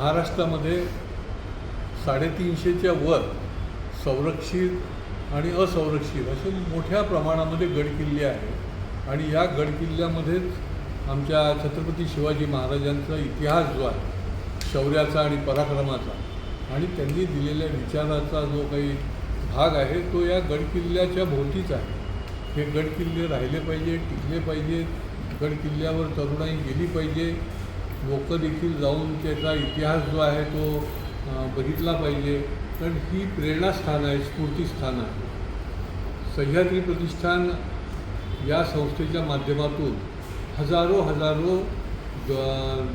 महाराष्ट्रामध्ये 350च्या वर संरक्षित आणि असंरक्षित असे मोठ्या प्रमाणामध्ये गडकिल्ले आहेत आणि या गडकिल्ल्यामध्येच आमच्या छत्रपती शिवाजी महाराजांचा इतिहास जो आहे शौर्याचा आणि पराक्रमाचा आणि त्यांनी दिलेल्या विचाराचा जो काही भाग आहे तो या गडकिल्ल्याच्या भोवतीच आहे. हे गडकिल्ले राहिले पाहिजे, टिकले पाहिजे, गडकिल्ल्यावर तरुणाई गेली पाहिजे, लोक देखील जाऊन त्याचा इतिहास जो आहे तो बघितला पाहिजे. कारण ही प्रेरणास्थान आहे, स्फूर्तीस्थान आहे. सह्याद्री प्रतिष्ठान या संस्थेच्या माध्यमातून हजारो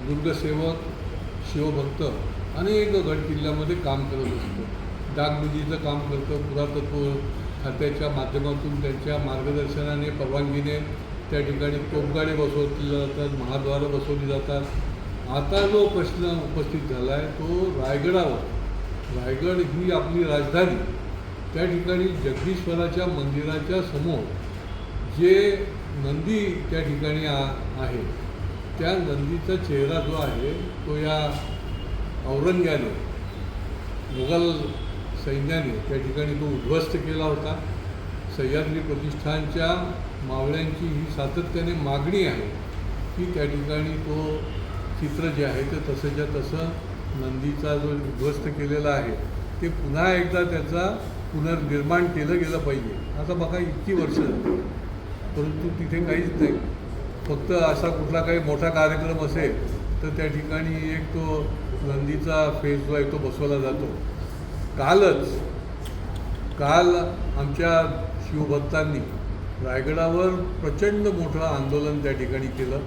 दुर्गसेवक शिवभक्त अनेक गडकिल्ल्यामध्ये काम करत असतो. डागडुजीचं काम करतं. पुरातत्व खात्याच्या माध्यमातून त्यांच्या मार्गदर्शनाने परवानगीने त्या ठिकाणी तोफगाडे बसवले जातात, महाद्वारं बसवली जातात. आता जो प्रश्न उपस्थित झाला आहे तो रायगडावर. रायगड ही आपली राजधानी. त्या ठिकाणी जगदीश्वराच्या मंदिराच्या समोर जे नंदी त्या ठिकाणी आहे त्या नंदीचा चेहरा जो आहे तो या औरंग्याने मुघल सैन्याने त्या ठिकाणी तो उद्ध्वस्त केला होता. सह्याद्री प्रतिष्ठानच्या मावळ्यांची ही सातत्याने मागणी आहे की त्या ठिकाणी तो चित्र जे आहे ते तसंच्या तसं नंदीचा जो उद्ध्वस्त केलेला आहे ते पुन्हा एकदा त्याचा पुनर्निर्माण केलं गेलं पाहिजे. आता बघा इतकी वर्ष परंतु तिथे काहीच नाही. फक्त असा कुठला काही मोठा कार्यक्रम असेल तर त्या ठिकाणी एक तो नंदीचा फेस जो आहे तो बसवला जातो. काल आमच्या शिवभक्तांनी रायगडावर प्रचंड मोठं आंदोलन त्या ठिकाणी केलं.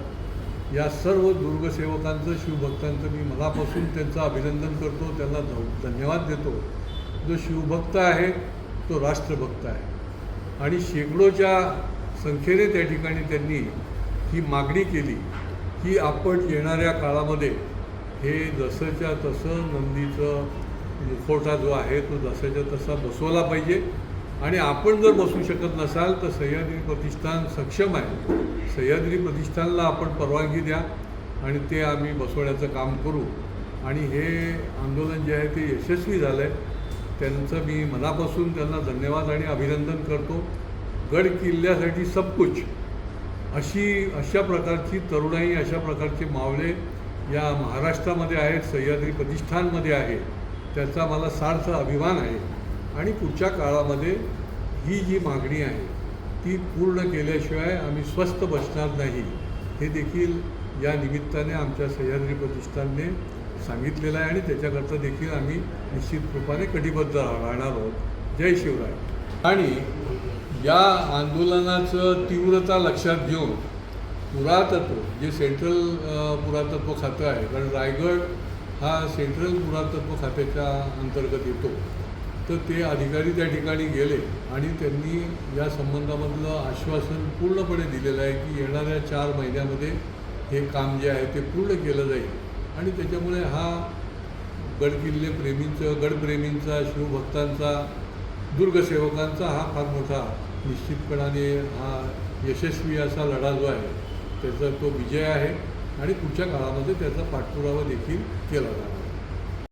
या सर्व दुर्गसेवकांचं शिवभक्तांचं मी मनापासून त्यांचं अभिनंदन करतो, त्यांना धन्यवाद देतो. जो शिवभक्त आहे तो राष्ट्रभक्त आहे आणि शेकडोच्या संख्येने त्या ठिकाणी त्यांनी ही मागणी केली की आपण येणाऱ्या काळामध्ये हे जसंच्या तसं नंदीचं मुखवटा जो आहे तो जसाच्या तसा बसवला पाहिजे. आणि आपण जर बसवू शकत नसाल तर सह्याद्री प्रतिष्ठान सक्षम आहे. सह्याद्री प्रतिष्ठानला आपण परवानगी द्या आणि ते आम्ही बसवण्याचं काम करू. आणि हे आंदोलन जे आहे ते यशस्वी झालं आहे. त्यांचं मी मनापासून त्यांना धन्यवाद आणि अभिनंदन करतो. गड किल्ल्यासाठी सबकुछ अशा प्रकारची तरुणाई, अशा प्रकारचे मावळे या महाराष्ट्रामध्ये आहेत, सह्याद्री प्रतिष्ठानमध्ये आहे. त्याचा मला सार्थ अभिमान आहे. आणि पुढच्या काळामध्ये ही जी मागणी आहे ती पूर्ण केल्याशिवाय आम्ही स्वस्थ बसणार नाही हे देखील या निमित्ताने आमच्या सह्याद्री प्रतिष्ठानने सांगितलेलं आहे आणि त्याच्याकरता देखील आम्ही निश्चित रूपाने कटिबद्ध राहणार आहोत. जय शिवराय. आणि या आंदोलनाचं तीव्रता लक्षात घेऊन पुरातत्व जे सेंट्रल पुरातत्व खातं आहे, कारण रायगड हा सेंट्रल पुरातत्व खात्याच्या अंतर्गत येतो, तर ते अधिकारी त्या ठिकाणी गेले आणि त्यांनी या संबंधामधलं आश्वासन पूर्णपणे दिलेलं आहे की येणाऱ्या 4 महिन्यामध्ये हे काम जे आहे ते पूर्ण केलं जाईल. आणि त्याच्यामुळे हा गडकिल्ले प्रेमींचं, गडप्रेमींचा, शिवभक्तांचा, दुर्गसेवकांचा हा फार मोठा निश्चितपणाने हा यशस्वी असा लढा जो आहे त्याचा तो विजय आहे आणि पुढच्या काळामध्ये त्याचा पाठपुरावा देखील केला जाणार.